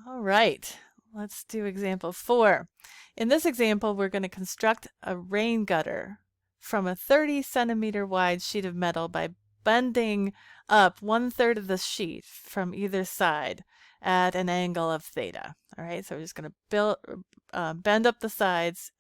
All right, let's do example 4. In this example, we're going to construct a rain gutter from a 30 centimeter wide sheet of metal by bending up 1/3 of the sheet from either side at an angle of theta. All right, so we're just going to bend up the sides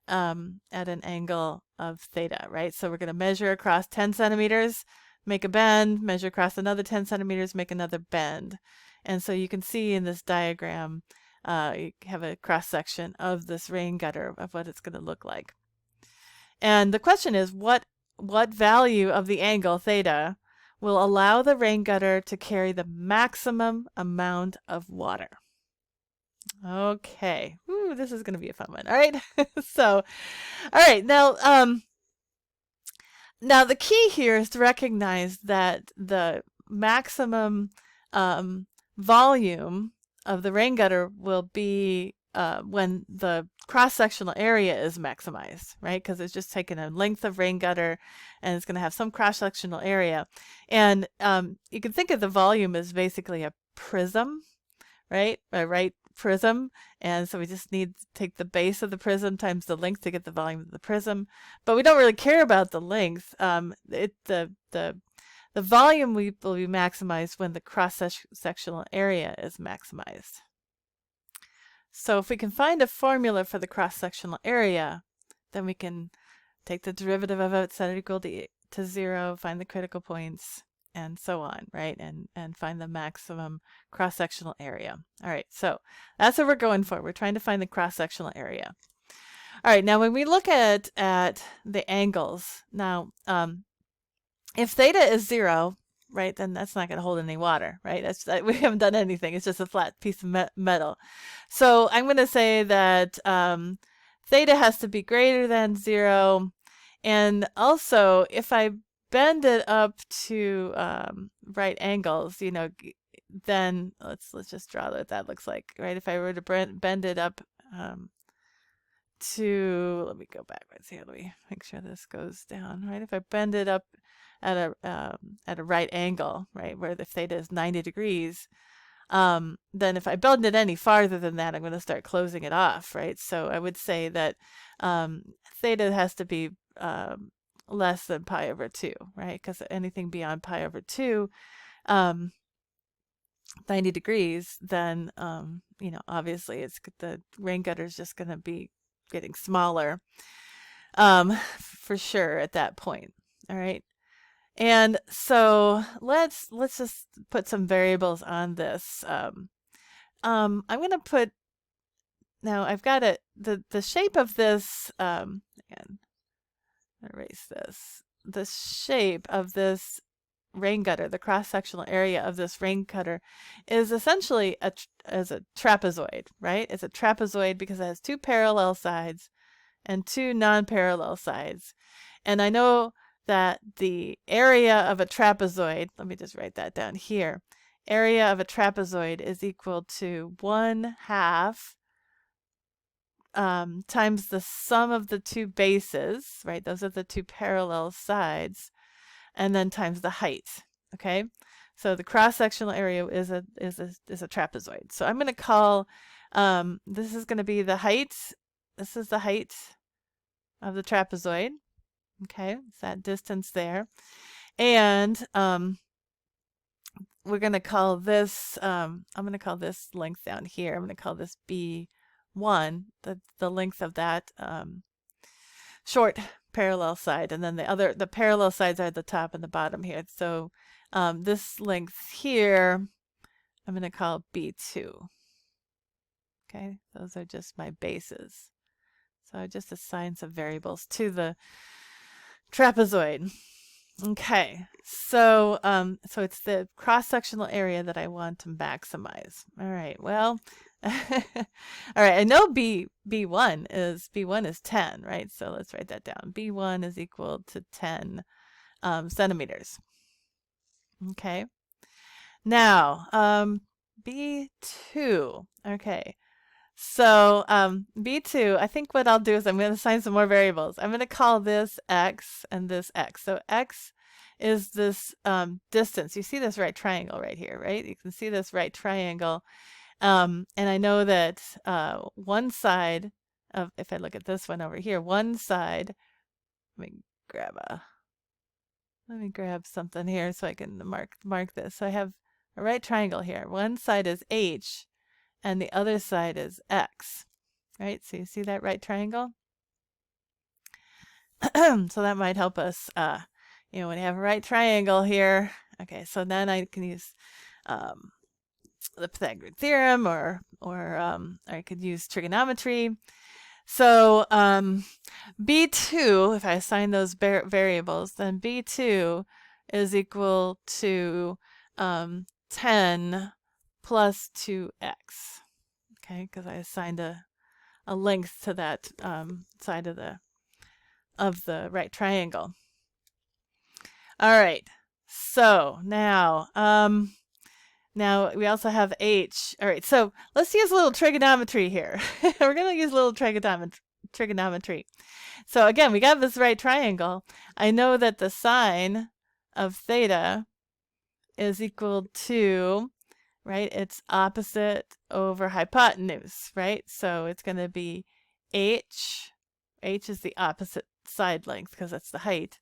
at an angle of theta, right? So we're going to measure across 10 centimeters, make a bend, measure across another 10 centimeters, make another bend. And so you can see in this diagram, you have a cross section of this rain gutter of what it's going to look like. And the question is, what value of the angle theta will allow the rain gutter to carry the maximum amount of water? Okay. Ooh, this is going to be a fun one. All right. So, all right. Now the key here is to recognize that the maximum volume of the rain gutter will be when the cross-sectional area is maximized, right? Because it's just taking a length of rain gutter and it's going to have some cross-sectional area. And you can think of the volume as basically a prism, right? A right prism. And so we just need to take the base of the prism times the length to get the volume of the prism. But we don't really care about the length. The volume will be maximized when the cross-sectional area is maximized. So if we can find a formula for the cross-sectional area, then we can take the derivative of it, set it equal to 0, find the critical points, and so on, right? And find the maximum cross-sectional area. All right, so that's what we're going for. We're trying to find the cross-sectional area. All right, now when we look at the angles, now if theta is 0, right, then that's not going to hold any water, right? We haven't done anything. It's just a flat piece of metal. So I'm going to say that theta has to be greater than 0. And also, if I bend it up to right angles, then let's just draw what that looks like, right? If I were to bend it up let me go backwards here. Let me make sure this goes down, right? If I bend it up at a right angle, right, where the theta is 90 degrees, then if I bend it any farther than that, I'm going to start closing it off, right? So I would say that theta has to be less than pi over 2, right? Because anything beyond pi over 2, 90 degrees, then, obviously the rain gutter is just going to be getting smaller for sure at that point. All right. And so let's just put some variables on this. I'm going to put, now I've got the shape of this, again, erase this. The shape of this rain gutter, the cross-sectional area of this rain gutter is essentially as a trapezoid, right? It's a trapezoid because it has 2 parallel sides and 2 non-parallel sides. And I know that the area of a trapezoid, let me just write that down here, area of a trapezoid is equal to 1/2 times the sum of the 2 bases, right? Those are the 2 parallel sides, and then times the height. Okay, so the cross-sectional area is a trapezoid. So I'm going to call this is going to be the height. This is the height of the trapezoid. Okay, it's that distance there, and we're going to call this. I'm going to call this length down here. I'm going to call this B1, the length of that short parallel side, and then the parallel sides are the top and the bottom here. So this length here, I'm going to call B2. Okay, those are just my bases. So I just assign some variables to the trapezoid. Okay, so so it's the cross-sectional area that I want to maximize. All right, well, all right, I know B1 is 10, right? So let's write that down. B1 is equal to 10 centimeters. Okay, now B2. Okay, so B2, I think what I'll do is I'm going to assign some more variables. I'm going to call this X and this X. So X is this distance. You see this right triangle right here, right? You can see this right triangle. And I know that one side of, if I look at this one over here, one side, let me grab a, let me grab something here so I can mark this. So I have a right triangle here. One side is H and the other side is X, right? So you see that right triangle? So that might help us, you know, when you have a right triangle here. Okay, so then I can use the Pythagorean theorem, or I could use trigonometry. So b2, if I assign those variables, then b2 is equal to 10 plus 2x. Okay, because I assigned a length to that side of the right triangle. All right, so now now we also have h. All right, so let's use a little trigonometry here. We're going to use a little trigonometry. So again, we got this right triangle. I know that the sine of theta is equal to, right, it's opposite over hypotenuse, right? So it's going to be h is the opposite side length because that's the height,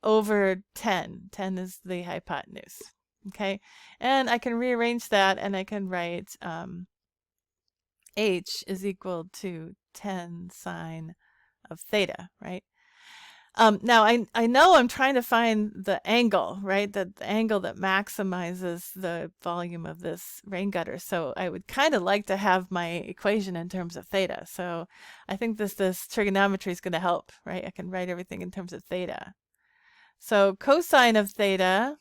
over 10. 10 is the hypotenuse. Okay, and I can rearrange that and I can write h is equal to 10 sine of theta, right? Now I know I'm trying to find the angle, right? The angle that maximizes the volume of this rain gutter. So I would kind of like to have my equation in terms of theta. So I think this trigonometry is going to help, right? I can write everything in terms of theta. So cosine of theta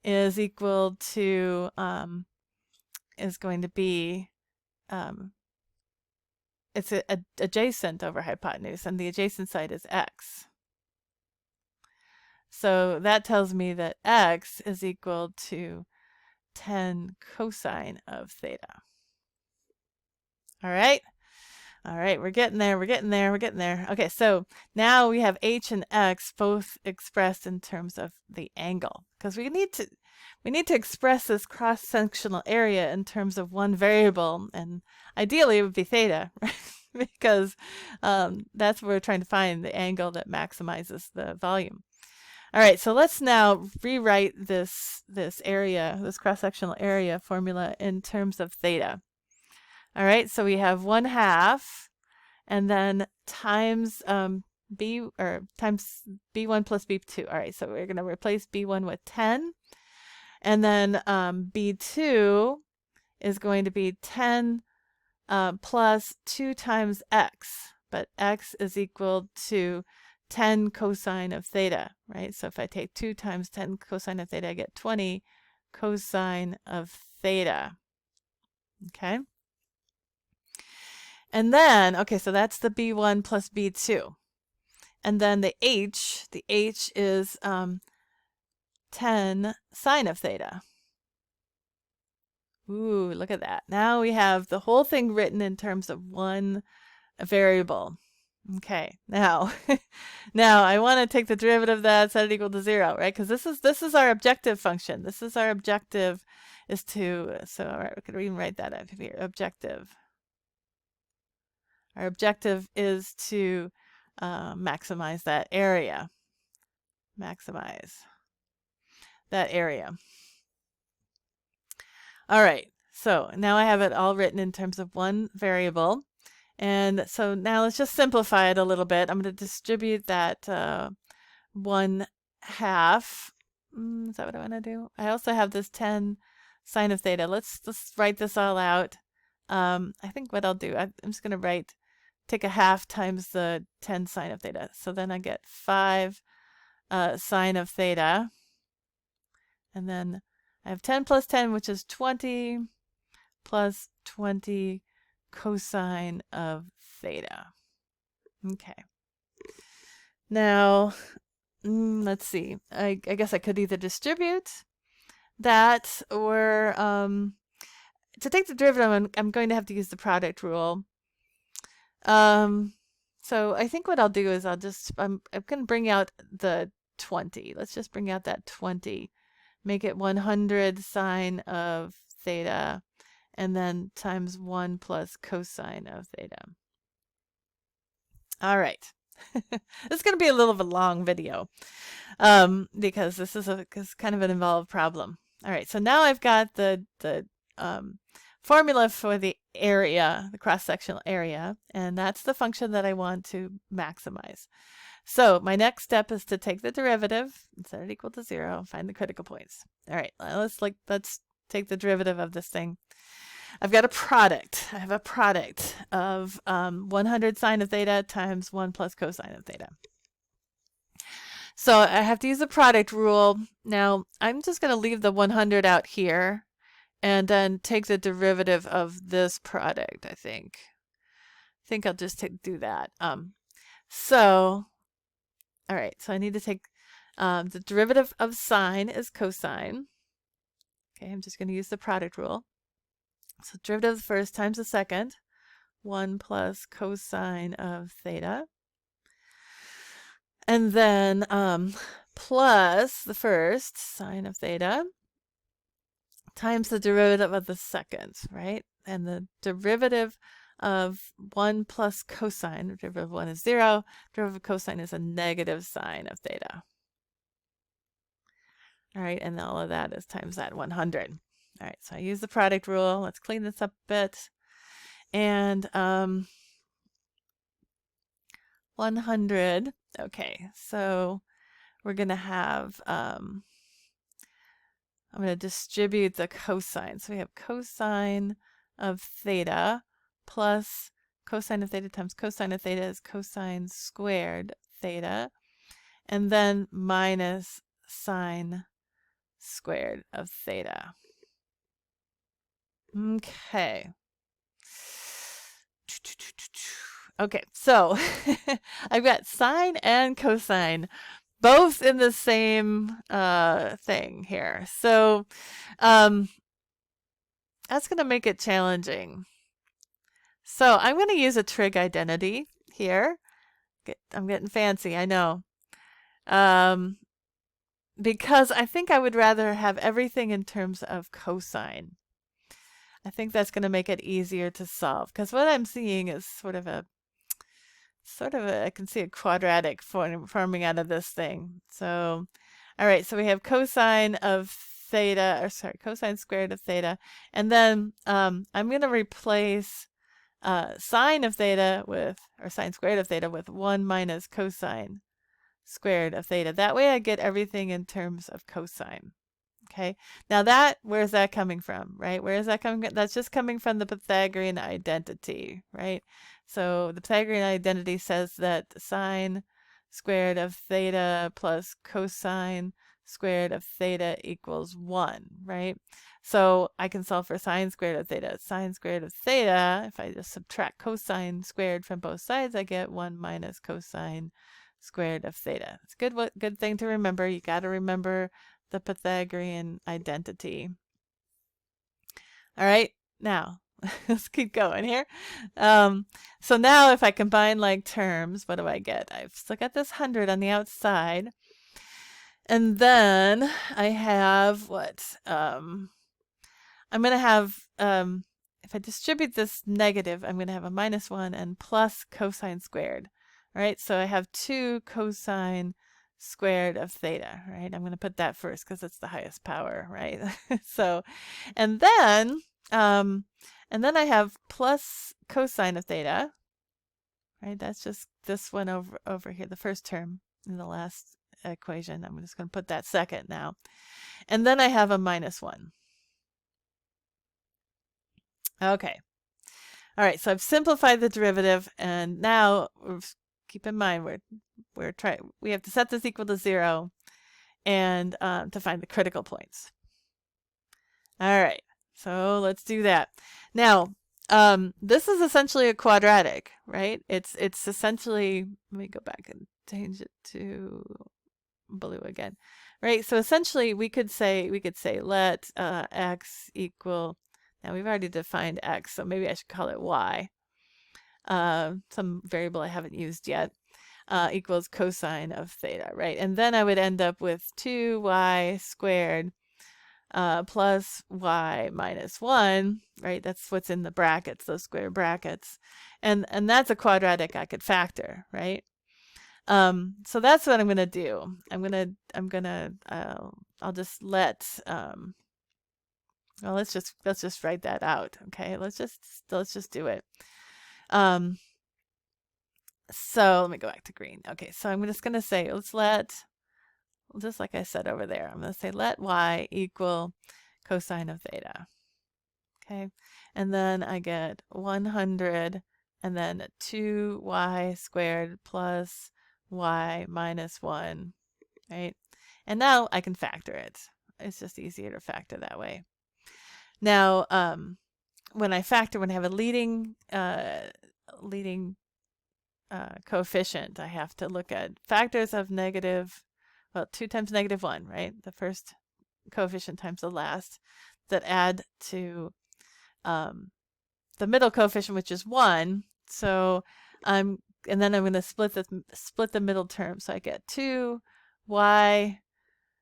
is equal to, is going to be, it's adjacent over hypotenuse, and the adjacent side is x. So that tells me that x is equal to 10 cosine of theta. All right. All right, we're getting there, we're getting there, we're getting there. Okay, so now we have h and x both expressed in terms of the angle, because we need to express this cross-sectional area in terms of one variable, and ideally it would be theta, right? Because that's where we're trying to find the angle that maximizes the volume. All right, so let's now rewrite this area, this cross-sectional area formula in terms of theta. All right, so we have 1/2 and then times times b1 plus b2. All right, so we're going to replace b1 with 10. And then b2 is going to be 10 plus 2 times x. But x is equal to 10 cosine of theta, right? So if I take 2 times 10 cosine of theta, I get 20 cosine of theta. Okay? And then, okay, so that's the b1 plus b2. And then the h is 10 sine of theta. Ooh, look at that. Now we have the whole thing written in terms of one variable. Okay, now, now I want to take the derivative of that, set it equal to 0, right? Because this is our objective function. This is our objective, is to, so all right, we could even write that up here, objective. Our objective is to maximize that area. Maximize that area. All right, so now I have it all written in terms of one variable. And so now let's just simplify it a little bit. I'm going to distribute that 1/2. Is that what I want to do? I also have this 10 sine of theta. Let's write this all out. I think what I'll do, I'm just going to take 1/2 times the 10 sine of theta. So then I get 5 sine of theta. And then I have 10 plus 10, which is 20, plus 20 cosine of theta. Okay. Now, let's see. I guess I could either distribute that, or to take the derivative, I'm going to have to use the product rule. So I think what I'll do is I'm going to bring out the 20. Let's just bring out that 20. Make it 100 sine of theta. and then times 1 plus cosine of theta. All right. This is going to be a little bit long video because this is kind of an involved problem. All right, so now I've got the formula for the area, the cross-sectional area, and that's the function that I want to maximize. So my next step is to take the derivative and set it equal to 0 and find the critical points. All right, let's take the derivative of this thing. I've got a product. I have a product of 100 sine of theta times 1 plus cosine of theta. So I have to use the product rule. Now I'm just going to leave the 100 out here and then take the derivative of this product, I think. I think I'll just do that. So, all right, so I need to take the derivative of sine is cosine. Okay, I'm just going to use the product rule. So derivative of the first times the second, 1 plus cosine of theta. And then plus the first sine of theta times the derivative of the second, right? And the derivative of 1 plus cosine, the derivative of 1 is 0, derivative of cosine is a negative sine of theta. All right, and all of that is times that 100. All right, so I use the product rule. Let's clean this up a bit. And 100, okay, so we're going to have, I'm going to distribute the cosine. So we have cosine of theta plus cosine of theta times cosine of theta is cosine squared theta, and then minus sine squared of theta. Okay. Okay, so I've got sine and cosine both in the same thing here. So that's going to make it challenging. So I'm going to use a trig identity here. I'm getting fancy, I know. Because I think I would rather have everything in terms of cosine. I think that's going to make it easier to solve, because what I'm seeing is sort of a, I can see a quadratic forming out of this thing. So, all right, so we have cosine of theta, or sorry, cosine squared of theta, and then I'm going to replace sine of theta with, or sine squared of theta with 1 minus cosine squared of theta. That way I get everything in terms of cosine. Okay, now where's that coming from, right? Where is that coming from? That's just coming from the Pythagorean identity, right? So the Pythagorean identity says that sine squared of theta plus cosine squared of theta equals 1, right? So I can solve for sine squared of theta. Sine squared of theta, if I just subtract cosine squared from both sides, I get 1 minus cosine squared of theta. It's a good thing to remember. You got to remember the Pythagorean identity. All right, now let's keep going here. So now if I combine like terms, what do I get? I've still got this 100 on the outside. And then I have what? I'm going to have, if I distribute this negative, I'm going to have a minus 1 and plus cosine squared. All right, so I have 2 cosine squared of theta, right? I'm going to put that first because it's the highest power, right? So, and then I have plus cosine of theta, right? That's just this one over here, the first term in the last equation. I'm just going to put that second now. And then I have a minus 1. Okay. All right, so I've simplified the derivative, and now keep in mind we have to set this equal to 0 and to find the critical points. All right, so let's do that. Now, this is essentially a quadratic, right? It's essentially, let me go back and change it to blue again, right? So essentially we could say let x equal, now we've already defined x, so maybe I should call it y, some variable I haven't used yet, equals cosine of theta, right? And then I would end up with 2y squared plus y minus 1, right? That's what's in the brackets, those square brackets. And that's a quadratic I could factor, right? So that's what I'm going to do. I'll just let, well, let's just write that out. Okay. Let's just do it. So let me go back to green. Okay. So I'm just going to say, just like I said over there, I'm going to say let y equal cosine of theta. Okay. And then I get 100 and then 2y squared plus y minus 1, right? And now I can factor it. It's just easier to factor that way. Now, when I have a leading coefficient, I have to look at factors of negative, well, 2 times negative 1, right? The first coefficient times the last, that add to the middle coefficient, which is 1. So and then I'm going to split the middle term. So I get 2y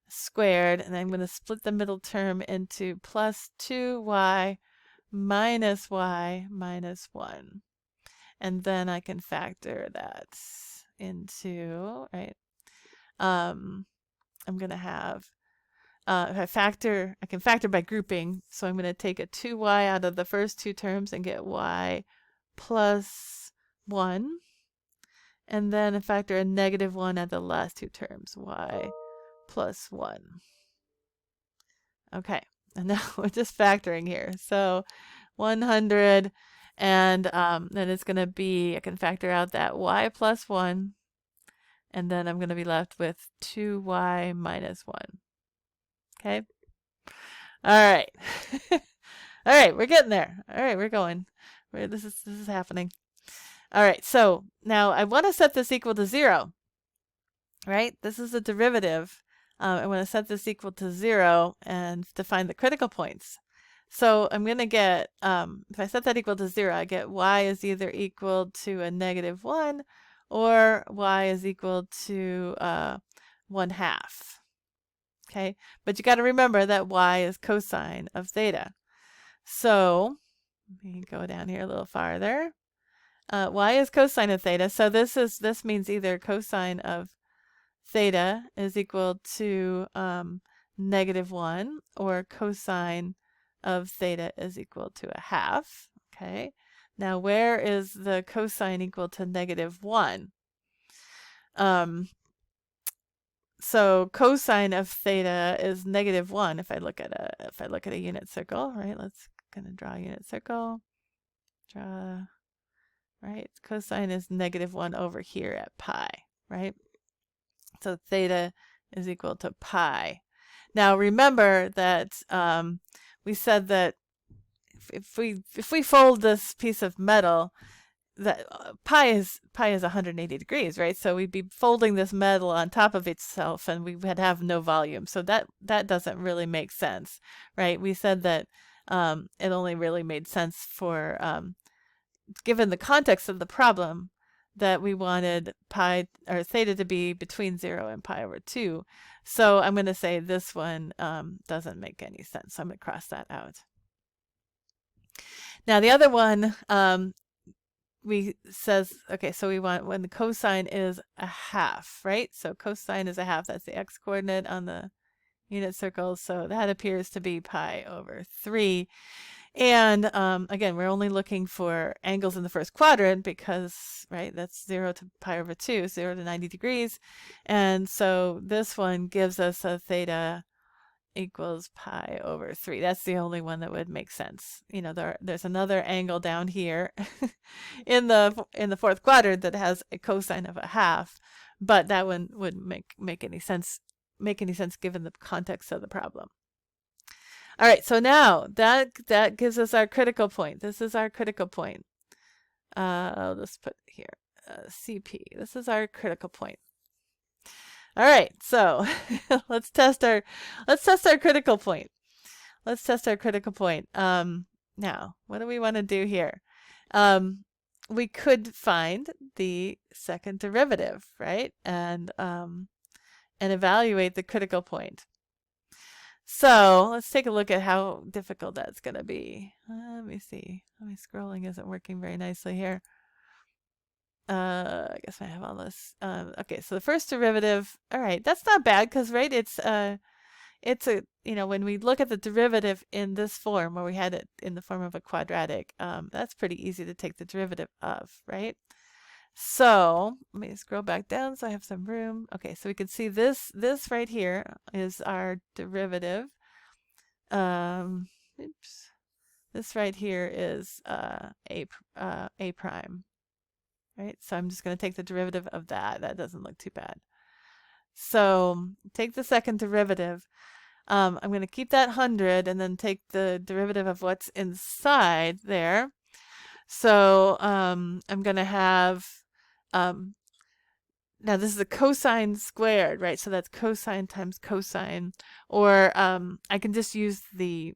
squared, and I'm going to split the middle term into plus 2y minus y minus 1. And then I can factor that into, right? I'm going to have, I can factor by grouping. So I'm going to take a 2y out of the first two terms and get y plus 1. And then I factor a negative 1 at the last two terms, y plus 1. Okay, and now we're just factoring here. So 100, and then it's going to be, I can factor out that y plus 1, and then I'm going to be left with 2y minus 1. Okay? All right. All right, we're getting there. All right, we're going. This is happening. All right, so now I want to set this equal to 0, right? This is a derivative. I want to set this equal to 0 and define the critical points. So I'm going to get, if I set that equal to 0, I get y is either equal to a negative 1 or y is equal to 1/2. Okay, but you got to remember that y is cosine of theta. So let me go down here a little farther. Y is cosine of theta. So this means either cosine of theta is equal to negative 1 or cosine of theta is equal to 1/2. Okay. Now where is the cosine equal to negative 1? So cosine of theta is negative 1 if I look at a unit circle, right? Let's gonna draw a unit circle. Draw, right? Cosine is negative 1 over here at pi, right? So theta is equal to pi. Now remember that we said that if we fold this piece of metal, that pi is 180 degrees, right? So we'd be folding this metal on top of itself, and we would have no volume. So that doesn't really make sense, right? We said that it only really made sense for given the context of the problem, that we wanted pi or theta to be between 0 and pi over 2. So I'm going to say this one doesn't make any sense. So I'm going to cross that out. Now the other one okay, so we want when the cosine is 1/2, right? So cosine is 1/2. That's the x coordinate on the unit circle. So that appears to be pi over 3. And again, we're only looking for angles in the first quadrant because, right, that's 0 to pi over 2, 0 to 90 degrees. And so this one gives us a theta equals pi over 3. That's the only one that would make sense. You know, there's another angle down here in the fourth quadrant that has a cosine of 1/2, but that one wouldn't make any sense given the context of the problem. All right, so now that gives us our critical point. This is our critical point. I'll just put here CP. This is our critical point. All right, so let's test our critical point. Let's test our critical point. Now, what do we want to do here? We could find the second derivative, right? And evaluate the critical point. So let's take a look at how difficult that's going to be. Let me see. My scrolling isn't working very nicely here. I guess I have all this. Okay, so the first derivative. All right, that's not bad because right, it's a when we look at the derivative in this form where we had it in the form of a quadratic, that's pretty easy to take the derivative of, right? So let me scroll back down so I have some room. Okay, so we can see this right here is our derivative. Oops. This right here is a prime, right? So I'm just going to take the derivative of that. That doesn't look too bad. So take the second derivative. I'm going to keep that 100 and then take the derivative of what's inside there. So I'm going to have now this is a cosine squared, right? So that's cosine times cosine, or I can just use the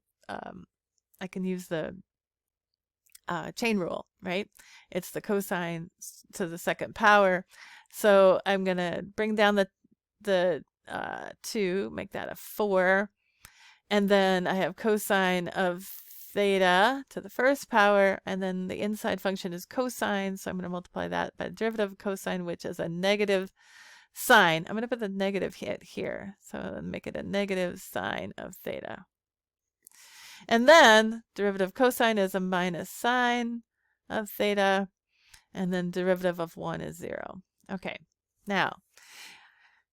chain rule, right? It's the cosine to the second power. So I'm gonna bring down the 2, make that a 4, and then I have cosine of theta to the first power, and then the inside function is cosine, so I'm going to multiply that by the derivative of cosine, which is a negative sine. I'm going to put the negative hit here, so make it a negative sine of theta. And then derivative of cosine is a minus sine of theta, and then derivative of 1 is 0. Okay, now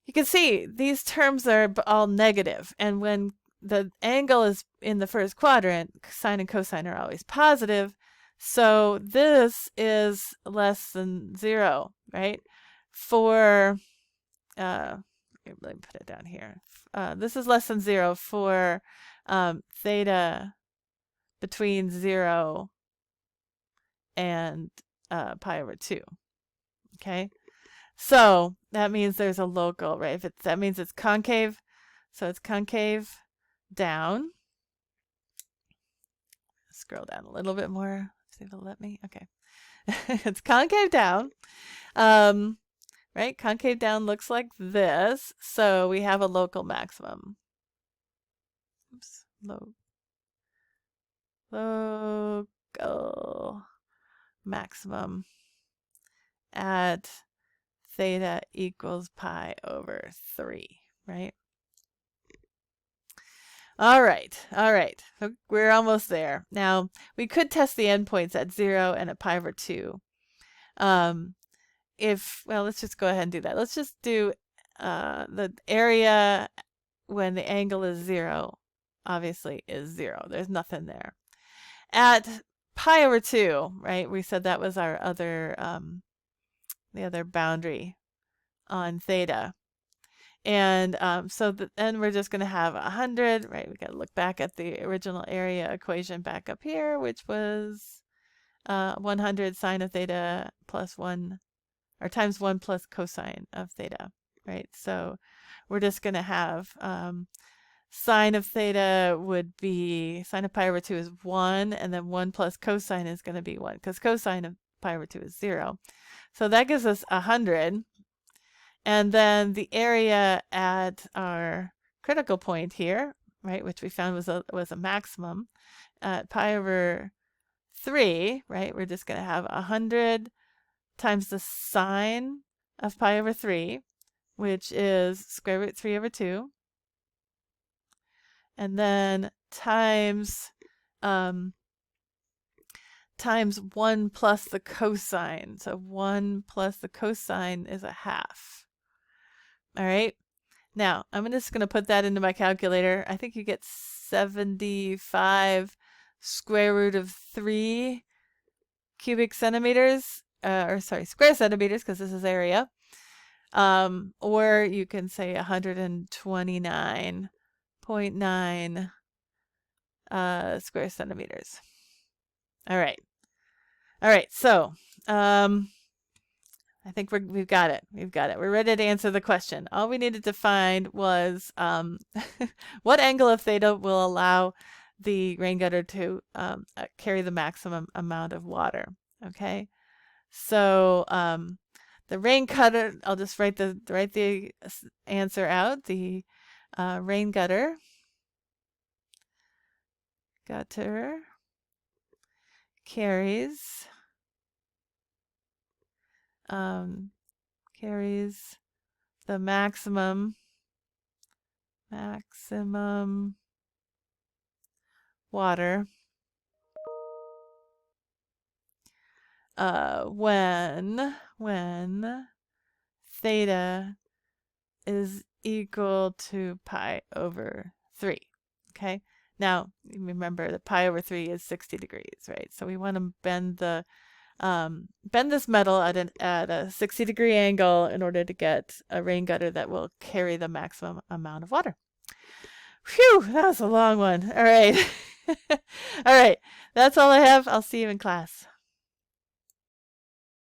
you can see these terms are all negative, and when the angle is in the first quadrant, sine and cosine are always positive. So this is less than 0, right? For, let me put it down here. This is less than 0 for theta between 0 and pi over 2. Okay? So that means there's a local, right? That means it's concave. So it's concave down. Scroll down a little bit more. See if it'll let me. Okay. It's concave down. Right? Concave down looks like this. So we have a local maximum. Oops. Local maximum at theta equals pi over 3, right? All right. We're almost there. Now, we could test the endpoints at 0 and at pi over 2. Well, let's just go ahead and do that. Let's just do the area when the angle is 0, obviously, is 0. There's nothing there. At pi over 2, right, we said that was our other, the other boundary on theta. And then we're just going to have 100, right? We got to look back at the original area equation back up here, which was 100 sine of theta plus 1, or times 1 plus cosine of theta, right? So we're just going to have sine of theta would be, sine of pi over 2 is 1, and then 1 plus cosine is going to be 1, because cosine of pi over 2 is 0. So that gives us 100. And then the area at our critical point here, right, which we found was a maximum at pi over 3, right, we're just going to have 100 times the sine of pi over 3, which is square root 3 over 2, and then times 1 plus the cosine. So 1 plus the cosine is a half. All right. Now, I'm just going to put that into my calculator. I think you get 75 square root of 3 cubic centimeters, square centimeters, because this is area. Or you can say 129.9 square centimeters. All right. So, I think we've got it. We're ready to answer the question. All we needed to find was what angle of theta will allow the rain gutter to carry the maximum amount of water. Okay, so the rain gutter. I'll just write the answer out. The rain gutter gutter carries carries the maximum water when theta is equal to pi over 3. Okay, now remember that pi over 3 is 60 degrees, right? So we want to bend this metal at a 60-degree angle in order to get a rain gutter that will carry the maximum amount of water. Phew, that was a long one. All right. All right, that's all I have. I'll see you in class.